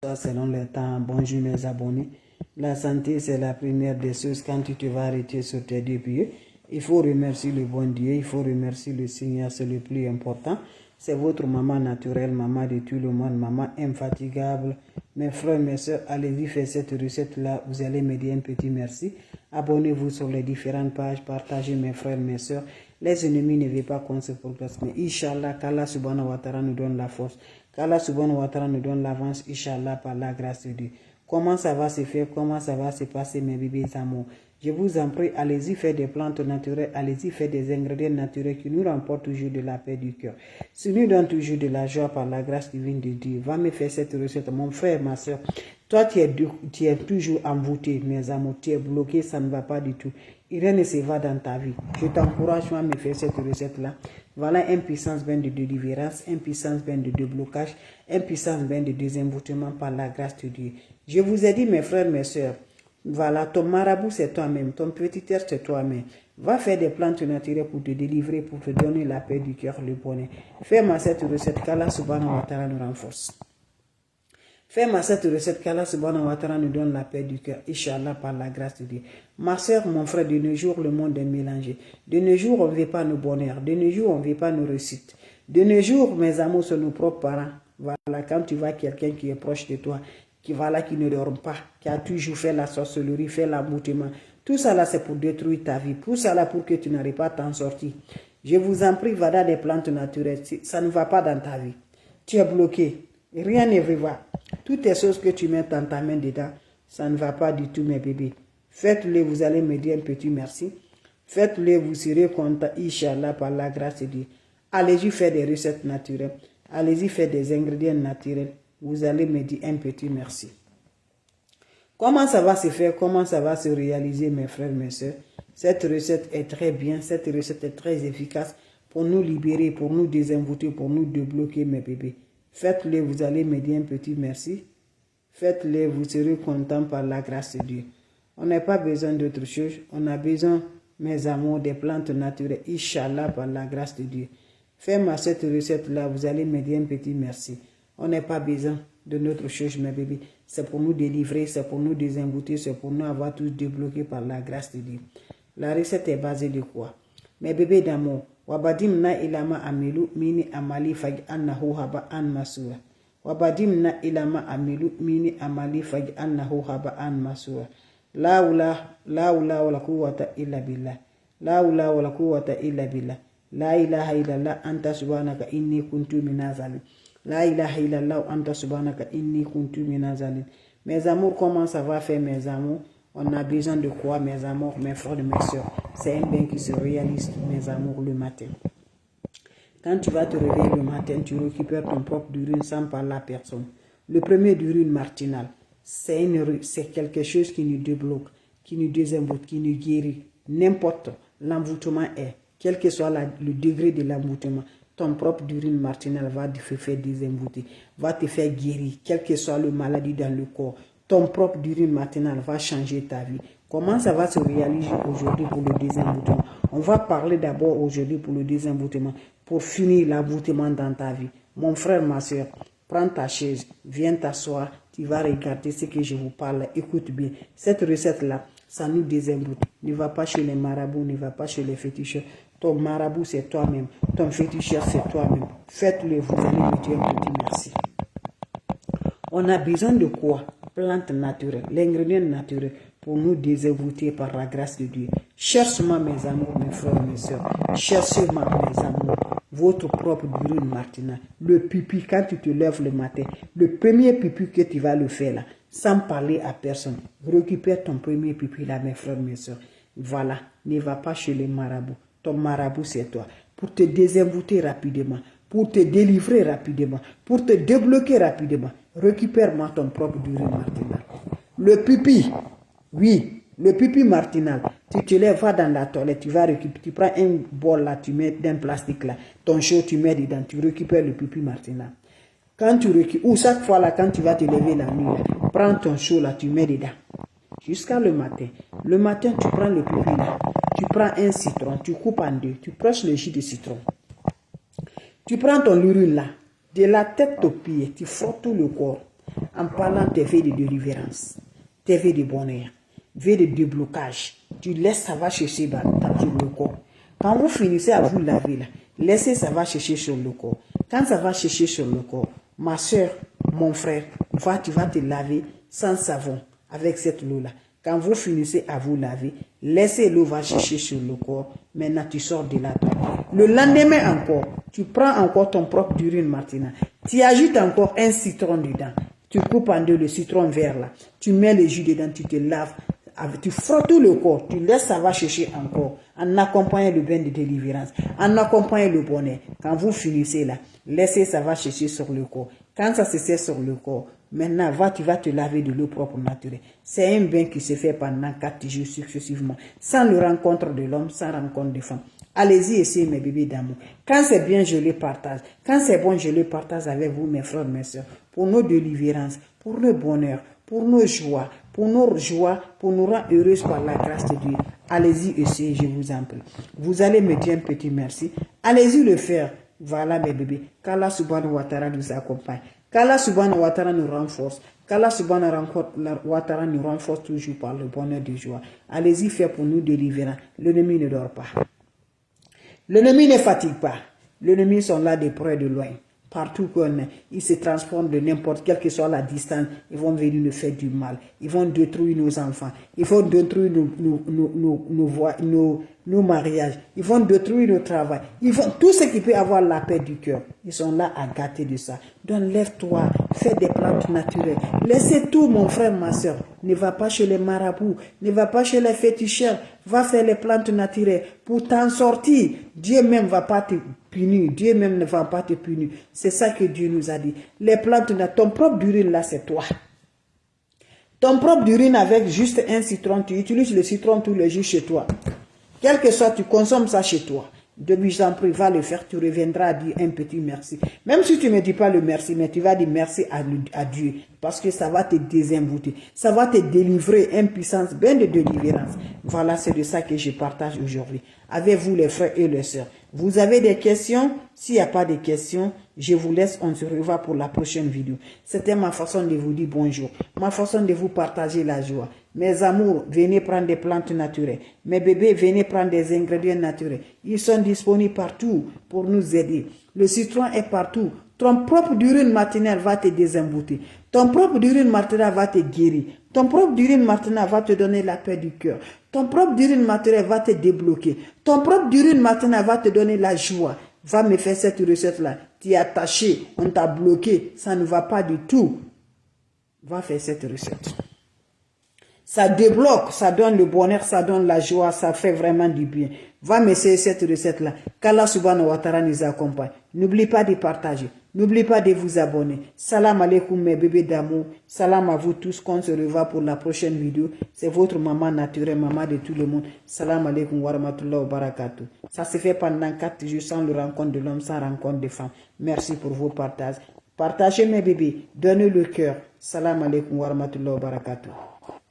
Selon le temps. Bonjour mes abonnés. La santé, c'est la première des choses quand tu te vas arrêter sur tes deux pieds. Il faut remercier le bon Dieu, il faut remercier le Seigneur, c'est le plus important. C'est votre maman naturelle, maman de tout le monde, maman infatigable. Mes frères, mes soeurs, allez-y faire cette recette-là, vous allez me dire un petit merci. Abonnez-vous sur les différentes pages, partagez mes frères, mes soeurs. Les ennemis ne veulent pas qu'on se progresse, mais Inch'Allah, qu'Allah subhanahu wa ta'ala nous donne la force. Qu'Allah subhanahu wa ta'ala nous donne l'avance, Inch'Allah, par la grâce de Dieu. Comment ça va se faire, comment ça va se passer, mes bébés amours? Je vous en prie, allez-y faire des plantes naturelles, allez-y faire des ingrédients naturels qui nous remportent toujours de la paix du cœur. Ce nous donne toujours de la joie par la grâce divine de Dieu. Va me faire cette recette, mon frère, ma soeur. Toi, tu es toujours envoûté, mes amours, tu es bloqué, ça ne va pas du tout. Rien ne se va dans ta vie. Je t'encourage à me faire cette recette-là. Voilà un puissance bain de délivrance, un puissance bain de déblocage, un puissance bain de désenvoûtement par la grâce de Dieu. Je vous ai dit, mes frères, mes soeurs, voilà, ton marabout c'est toi-même, ton petit terre c'est toi-même. Va faire des plantes naturelles pour te délivrer, pour te donner la paix du cœur, le bonheur. Fais-moi cette recette qu'Allah subhanahu wa ta'ala nous renforce. Fais-moi cette recette qu'Allah subhanahu wa ta'ala nous donne la paix du cœur, Inch'Allah, par la grâce de Dieu. Ma soeur, mon frère, de nos jours, le monde est mélangé. De nos jours, on ne veut pas nos bonheurs. De nos jours, on ne veut pas nos réussites. De nos jours, mes amours sont nos propres parents. Voilà, quand tu vois quelqu'un qui est proche de toi, qui ne dort pas, qui a toujours fait la sorcellerie, fait l'emboutement. Tout ça là, c'est pour détruire ta vie. Tout ça là, pour que tu n'arrives pas à t'en sortir. Je vous en prie, va dans des plantes naturelles. Ça ne va pas dans ta vie. Tu es bloqué. Rien ne va. Toutes les choses que tu mets dans ta main dedans, ça ne va pas du tout, mes bébés. Faites-le, vous allez me dire un petit merci. Faites-le, vous serez content, Inch'Allah, par la grâce de Dieu. Allez-y faire des recettes naturelles. Allez-y faire des ingrédients naturels. Vous allez me dire un petit merci. Comment ça va se faire? Comment ça va se réaliser, mes frères, mes soeurs? Cette recette est très bien. Cette recette est très efficace pour nous libérer, pour nous désenvoûter, pour nous débloquer, mes bébés. Faites-le, vous allez me dire un petit merci. Faites-le, vous serez content par la grâce de Dieu. On n'a pas besoin d'autre chose. On a besoin, mes amours, des plantes naturelles. Inch'Allah, par la grâce de Dieu. Fais-moi cette recette-là, vous allez me dire un petit merci. On n'a pas besoin de notre chose, mes bébés. C'est pour nous délivrer, c'est pour nous désenvoûter, c'est pour nous avoir tous débloqués par la grâce de Dieu. La recette est basée de quoi? Mes bébés d'amour. Wabadimna ilama amilu mini amali faj annahu haba an masura. Wabadimna ilama amilu mini amali faj annahu haba an masura. La ula wala quwwata illa billah. La ula wala quwwata illa billah. La ilaha illallah anta subhanaka inni kuntu minazalin. La ilaha illallah anta subhanaka inni kuntu minazalin. Mes amours, comment ça va faire, mes amours? On a besoin de quoi, mes amours, mes frères et mes soeurs? C'est un bien qui se réalise, mes amours, le matin. Quand tu vas te réveiller le matin, tu récupères ton propre urine sans parler à personne. Le premier d'urine matinale, c'est quelque chose qui nous débloque, qui nous désenvoûte, qui nous guérit. N'importe l'envoûtement est, quel que soit le degré de l'envoûtement, ton propre urine matinale va te faire désenvoûter, va te faire guérir, quelle que soit la maladie dans le corps. Ton propre urine matinale va changer ta vie. Comment ça va se réaliser aujourd'hui pour le désenvoûtement? On va parler d'abord aujourd'hui pour le désenvoûtement, pour finir l'envoûtement dans ta vie. Mon frère, ma soeur, prends ta chaise, viens t'asseoir, tu vas regarder ce que je vous parle, écoute bien. Cette recette-là, ça nous désenvoûte. Ne va pas chez les marabouts, ne va pas chez les féticheurs. Ton marabout, c'est toi-même. Ton féticheur, c'est toi-même. Faites-le, vous allez me dire un petit merci. On a besoin de quoi? Plantes naturelles, l'ingrédient naturel pour nous désenvoûter par la grâce de Dieu. Cherche-moi, mes amours, mes frères, mes soeurs. Cherchez-moi, mes amours, votre propre urine matinale. Le pipi, quand tu te lèves le matin, le premier pipi que tu vas le faire là, sans parler à personne. Récupère ton premier pipi là, mes frères, mes soeurs. Voilà, ne va pas chez les marabouts. Ton marabout, c'est toi. Pour te désenvoûter rapidement, pour te délivrer rapidement, pour te débloquer rapidement. Récupère-moi ton propre urine matinale. Le pipi, oui, le pipi matinal. Tu te lèves, vas dans la toilette, tu vas récupérer, tu prends un bol là, tu mets dans un plastique là, ton chaud, tu mets dedans, tu récupères le pipi matinal. Quand tu récupères, ou chaque fois là, quand tu vas te lever la nuit, là, prends ton chaud là, tu mets dedans. Jusqu'à le matin. Le matin, tu prends le pipi là, tu prends un citron, tu coupes en deux, tu presses le jus de citron. Tu prends ton urine là, de la tête aux pieds, tu frottes tout le corps. En parlant tes vœux de délivrance, tes vœux de bonheur, vœux de déblocage, tu laisses, ça va chercher sur le corps. Quand vous finissez à vous laver là, laissez, ça va chercher sur le corps. Quand ça va chercher sur le corps, ma soeur, mon frère, tu vas te laver sans savon avec cette eau-là. Quand vous finissez à vous laver, laissez l'eau va chercher sur le corps. Maintenant, tu sors de là. Le lendemain encore, tu prends encore ton propre urine Martina. Tu ajoutes encore un citron dedans. Tu coupes en deux le citron vert là. Tu mets le jus dedans, tu te laves. Tu frottes tout le corps. Tu laisses ça va chercher encore. En accompagnant le bain de délivrance. En accompagnant le bonnet. Quand vous finissez là, laissez ça va chercher sur le corps. Quand ça se sert sur le corps, maintenant, tu vas te laver de l'eau propre naturelle. C'est un bain qui se fait pendant 4 jours successivement, sans le rencontre de l'homme, sans rencontre de femme. Allez-y, essayez mes bébés d'amour. Quand c'est bien, je le partage. Quand c'est bon, je le partage avec vous, mes frères, mes soeurs, pour nos délivrances, pour le bonheur, pour nos joies, pour nous rendre heureuses par la grâce de Dieu. Allez-y, essayez, je vous en prie. Vous allez me dire un petit merci. Allez-y le faire. Voilà mes bébés. Qu'Allah subhanahu wa ta'ala nous accompagne. Qu'Allah subhanahu wa ta'ala nous renforce. Qu'Allah subhanahu wa ta'ala nous renforce toujours par le bonheur de joie. Allez-y faire pour nous délivrer. L'ennemi ne dort pas. L'ennemi ne fatigue pas. L'ennemi sont là de près de loin. Partout qu'on est, ils se transforment de n'importe quelle que soit la distance. Ils vont venir nous faire du mal. Ils vont détruire nos enfants. Ils vont détruire nos mariages. Ils vont détruire nos travail. Ils vont tout ce qui peut avoir la paix du cœur. Ils sont là à gâter de ça. Donc lève-toi, fais des plantes naturelles. Laissez tout, mon frère, ma soeur. Ne va pas chez les marabouts. Ne va pas chez les féticheurs. Va faire les plantes naturelles pour t'en sortir. Dieu même va pas te punir. Dieu même ne va pas te punir. C'est ça que Dieu nous a dit. Les plantes, ton propre urine là, c'est toi. Ton propre urine avec juste un citron, tu utilises le citron tous les jours chez toi. Quel que soit, tu consommes ça chez toi. Depuis, j'en prie, va le faire, tu reviendras à dire un petit merci. Même si tu ne me dis pas le merci, mais tu vas dire merci à Dieu. Parce que ça va te désenvoûter. Ça va te délivrer une puissance bien de délivrance. Voilà, c'est de ça que je partage aujourd'hui. Avec vous les frères et les sœurs. Vous avez des questions? S'il n'y a pas de questions, je vous laisse, on se revoit pour la prochaine vidéo. C'était ma façon de vous dire bonjour. Ma façon de vous partager la joie. Mes amours, venez prendre des plantes naturelles. Mes bébés, venez prendre des ingrédients naturels. Ils sont disponibles partout pour nous aider. Le citron est partout. Ton propre urine matinale va te désembouter. Ton propre urine matinale va te guérir. Ton propre urine matinale va te donner la paix du cœur. Ton propre urine matinale va te débloquer. Ton propre urine matinale va te donner la joie. Va me faire cette recette-là. Tu es attaché, on t'a bloqué, ça ne va pas du tout. Va faire cette recette. Ça débloque, ça donne le bonheur, ça donne la joie, ça fait vraiment du bien. Va m'essayer cette recette-là. Qu'Allah subhanahu wa ta'ala nous accompagne. N'oublie pas de partager. N'oubliez pas de vous abonner. Salam alaikum mes bébés d'amour. Salam à vous tous. Qu'on se revoit pour la prochaine vidéo. C'est votre maman naturelle, maman de tout le monde. Salam alaikum wa rahmatullahi wa barakatuh. Ça se fait pendant 4 jours sans le rencontre de l'homme, sans rencontre de femme. Merci pour vos partages. Partagez mes bébés. Donnez le cœur. Salam alaikum wa rahmatullahi wa barakatuh.